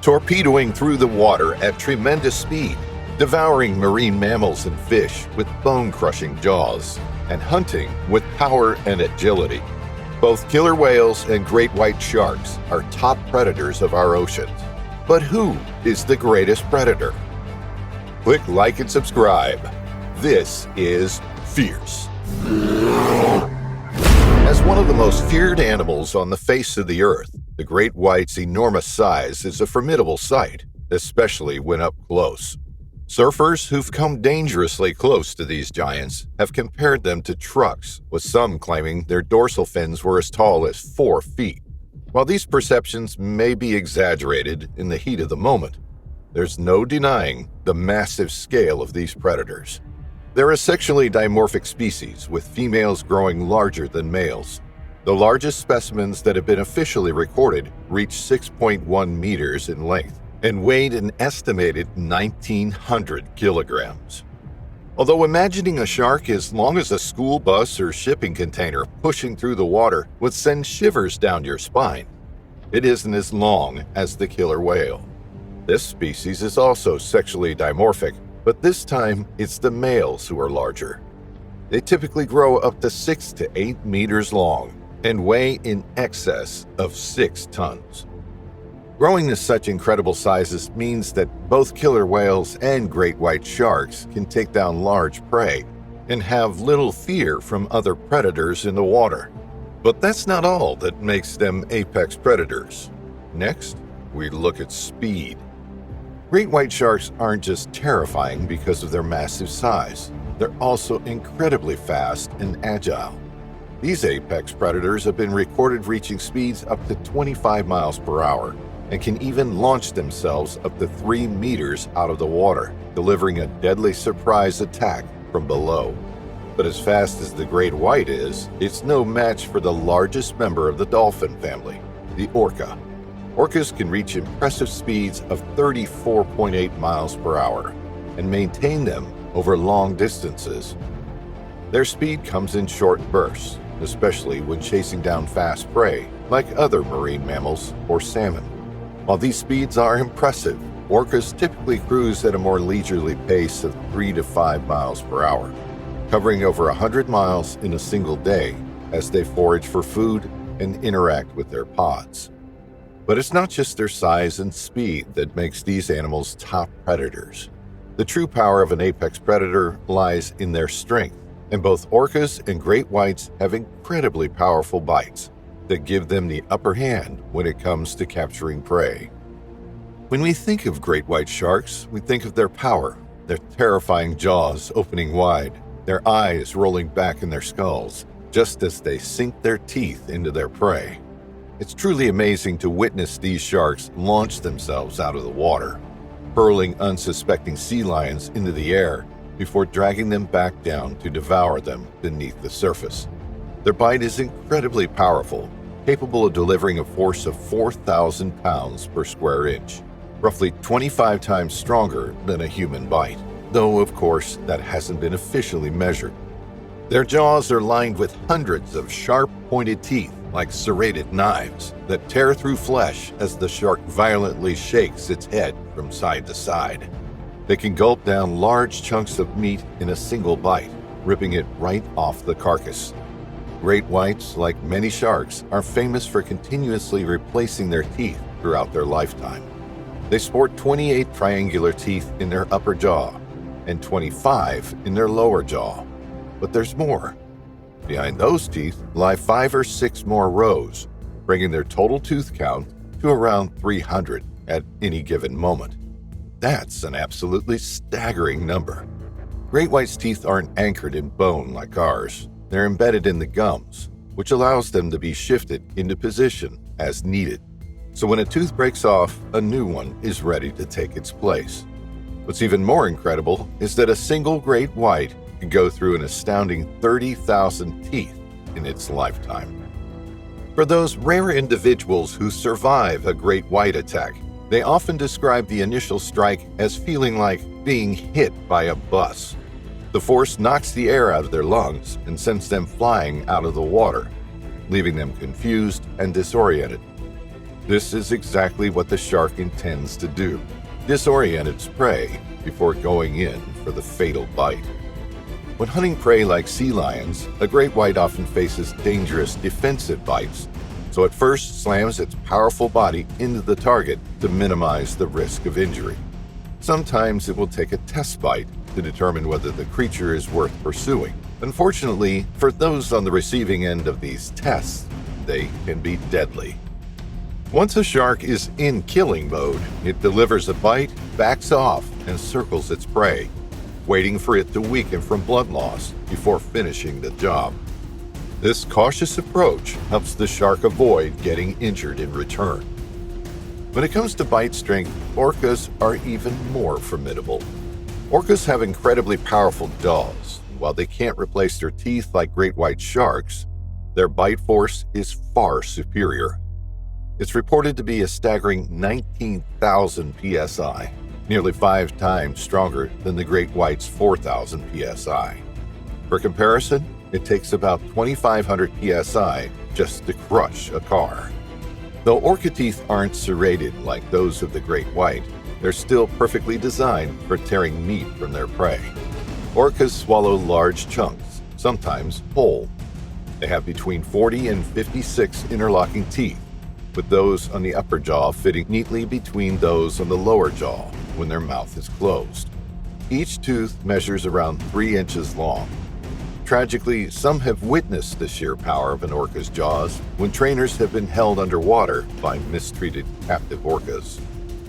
torpedoing through the water at tremendous speed, devouring marine mammals and fish with bone-crushing jaws, and hunting with power and agility. Both killer whales and great white sharks are top predators of our oceans. But who is the greatest predator? Click like and subscribe. This is Fierce. As one of the most feared animals on the face of the earth, the great white's enormous size is a formidable sight, especially when up close. Surfers who've come dangerously close to these giants have compared them to trucks, with some claiming their dorsal fins were as tall as 4 feet. While these perceptions may be exaggerated in the heat of the moment, there's no denying the massive scale of these predators. They're a sexually dimorphic species, with females growing larger than males. The largest specimens that have been officially recorded reach 6.1 meters in length and weighed an estimated 1,900 kilograms. Although imagining a shark as long as a school bus or shipping container pushing through the water would send shivers down your spine, it isn't as long as the killer whale. This species is also sexually dimorphic, but this time it's the males who are larger. They typically grow up to 6 to 8 meters long and weigh in excess of 6 tons. Growing to such incredible sizes means that both killer whales and great white sharks can take down large prey and have little fear from other predators in the water. But that's not all that makes them apex predators. Next, we look at speed. Great white sharks aren't just terrifying because of their massive size. They're also incredibly fast and agile. These apex predators have been recorded reaching speeds up to 25 miles per hour and can even launch themselves up to 3 meters out of the water, delivering a deadly surprise attack from below. But as fast as the great white is, it's no match for the largest member of the dolphin family, the orca. Orcas can reach impressive speeds of 34.8 miles per hour and maintain them over long distances. Their speed comes in short bursts, especially when chasing down fast prey like other marine mammals or salmon. While these speeds are impressive, orcas typically cruise at a more leisurely pace of 3 to 5 miles per hour, covering over 100 miles in a single day as they forage for food and interact with their pods. But it's not just their size and speed that makes these animals top predators. The true power of an apex predator lies in their strength, and both orcas and great whites have incredibly powerful bites that give them the upper hand when it comes to capturing prey. When we think of great white sharks, we think of their power, their terrifying jaws opening wide, their eyes rolling back in their skulls, just as they sink their teeth into their prey. It's truly amazing to witness these sharks launch themselves out of the water, hurling unsuspecting sea lions into the air before dragging them back down to devour them beneath the surface. Their bite is incredibly powerful, capable of delivering a force of 4,000 pounds per square inch, roughly 25 times stronger than a human bite, though of course that hasn't been officially measured. Their jaws are lined with hundreds of sharp, pointed teeth like serrated knives that tear through flesh as the shark violently shakes its head from side to side. They can gulp down large chunks of meat in a single bite, ripping it right off the carcass. Great whites, like many sharks, are famous for continuously replacing their teeth throughout their lifetime. They sport 28 triangular teeth in their upper jaw and 25 in their lower jaw. But there's more. Behind those teeth lie 5 or 6 more rows, bringing their total tooth count to around 300 at any given moment. That's an absolutely staggering number. Great white's teeth aren't anchored in bone like ours. They're embedded in the gums, which allows them to be shifted into position as needed. So when a tooth breaks off, a new one is ready to take its place. What's even more incredible is that a single great white can go through an astounding 30,000 teeth in its lifetime. For those rare individuals who survive a great white attack, they often describe the initial strike as feeling like being hit by a bus. The force knocks the air out of their lungs and sends them flying out of the water, leaving them confused and disoriented. This is exactly what the shark intends to do: disorient its prey before going in for the fatal bite. When hunting prey like sea lions, a great white often faces dangerous defensive bites, so it first slams its powerful body into the target to minimize the risk of injury. Sometimes it will take a test bite to determine whether the creature is worth pursuing. Unfortunately, for those on the receiving end of these tests, they can be deadly. Once a shark is in killing mode, it delivers a bite, backs off, and circles its prey, waiting for it to weaken from blood loss before finishing the job. This cautious approach helps the shark avoid getting injured in return. When it comes to bite strength, orcas are even more formidable. Orcas have incredibly powerful jaws. While they can't replace their teeth like great white sharks, their bite force is far superior. It's reported to be a staggering 19,000 psi, nearly 5 times stronger than the great white's 4,000 psi. For comparison, it takes about 2,500 psi just to crush a car. Though orca teeth aren't serrated like those of the great white, they're still perfectly designed for tearing meat from their prey. Orcas swallow large chunks, sometimes whole. They have between 40 and 56 interlocking teeth, with those on the upper jaw fitting neatly between those on the lower jaw when their mouth is closed. Each tooth measures around 3 inches long. Tragically, some have witnessed the sheer power of an orca's jaws when trainers have been held underwater by mistreated captive orcas.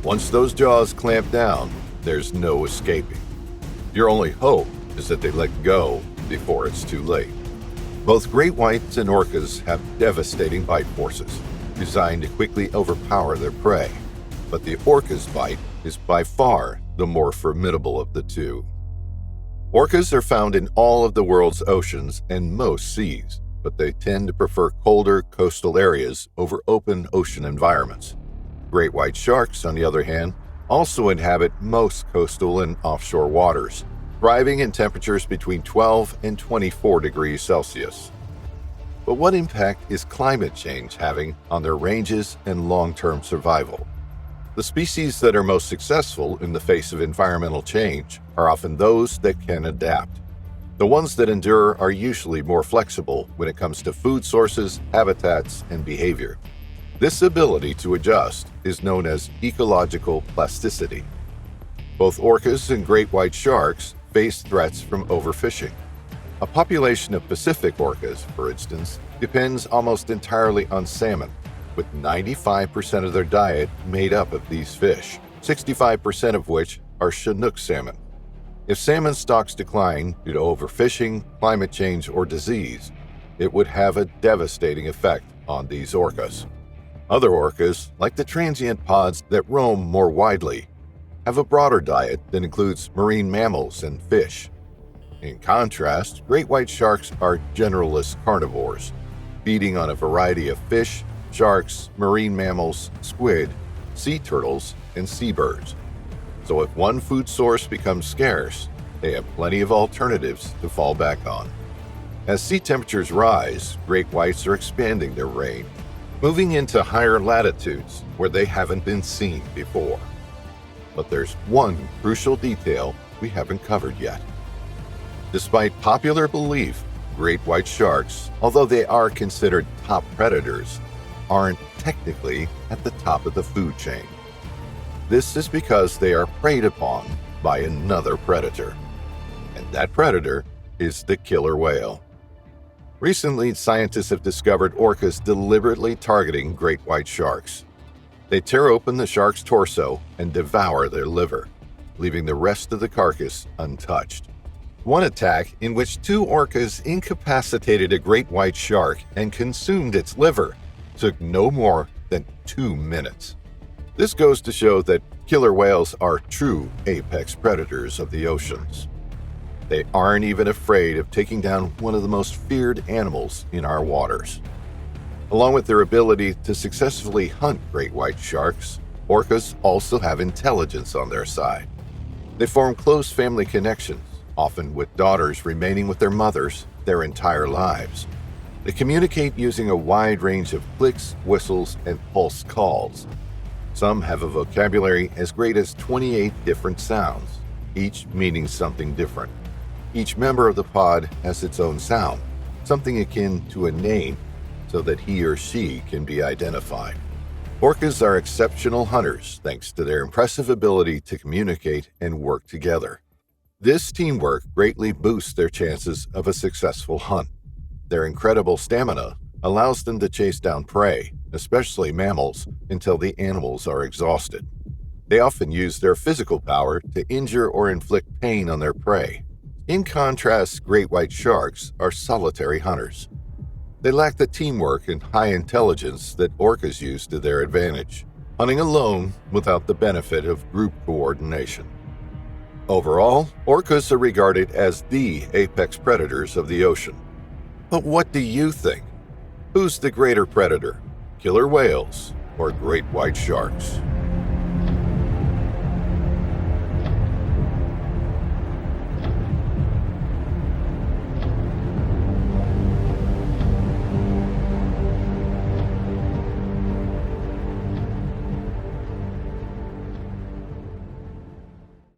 Once those jaws clamp down, there's no escaping. Your only hope is that they let go before it's too late. Both great whites and orcas have devastating bite forces, designed to quickly overpower their prey, but the orca's bite is by far the more formidable of the two. Orcas are found in all of the world's oceans and most seas, but they tend to prefer colder coastal areas over open ocean environments. Great white sharks, on the other hand, also inhabit most coastal and offshore waters, thriving in temperatures between 12 and 24 degrees Celsius. But what impact is climate change having on their ranges and long-term survival? The species that are most successful in the face of environmental change are often those that can adapt. The ones that endure are usually more flexible when it comes to food sources, habitats, and behavior. This ability to adjust is known as ecological plasticity. Both orcas and great white sharks face threats from overfishing. A population of Pacific orcas, for instance, depends almost entirely on salmon, with 95% of their diet made up of these fish, 65% of which are Chinook salmon. If salmon stocks decline due to overfishing, climate change, or disease, it would have a devastating effect on these orcas. Other orcas, like the transient pods that roam more widely, have a broader diet that includes marine mammals and fish. In contrast, great white sharks are generalist carnivores, feeding on a variety of fish, sharks, marine mammals, squid, sea turtles, and seabirds. So if one food source becomes scarce, they have plenty of alternatives to fall back on. As sea temperatures rise, great whites are expanding their range, moving into higher latitudes where they haven't been seen before. But there's one crucial detail we haven't covered yet. Despite popular belief, great white sharks, although they are considered top predators, aren't technically at the top of the food chain. This is because they are preyed upon by another predator, and that predator is the killer whale. Recently, scientists have discovered orcas deliberately targeting great white sharks. They tear open the shark's torso and devour their liver, leaving the rest of the carcass untouched. One attack in which 2 orcas incapacitated a great white shark and consumed its liver took no more than 2 minutes. This goes to show that killer whales are true apex predators of the oceans. They aren't even afraid of taking down one of the most feared animals in our waters. Along with their ability to successfully hunt great white sharks, orcas also have intelligence on their side. They form close family connections, often with daughters remaining with their mothers their entire lives. They communicate using a wide range of clicks, whistles, and pulse calls. Some have a vocabulary as great as 28 different sounds, each meaning something different. Each member of the pod has its own sound, something akin to a name, so that he or she can be identified. Orcas are exceptional hunters thanks to their impressive ability to communicate and work together. This teamwork greatly boosts their chances of a successful hunt. Their incredible stamina allows them to chase down prey, especially mammals, until the animals are exhausted. They often use their physical power to injure or inflict pain on their prey. In contrast, great white sharks are solitary hunters. They lack the teamwork and high intelligence that orcas use to their advantage, hunting alone without the benefit of group coordination. Overall, orcas are regarded as the apex predators of the ocean. But what do you think? Who's the greater predator, killer whales or great white sharks?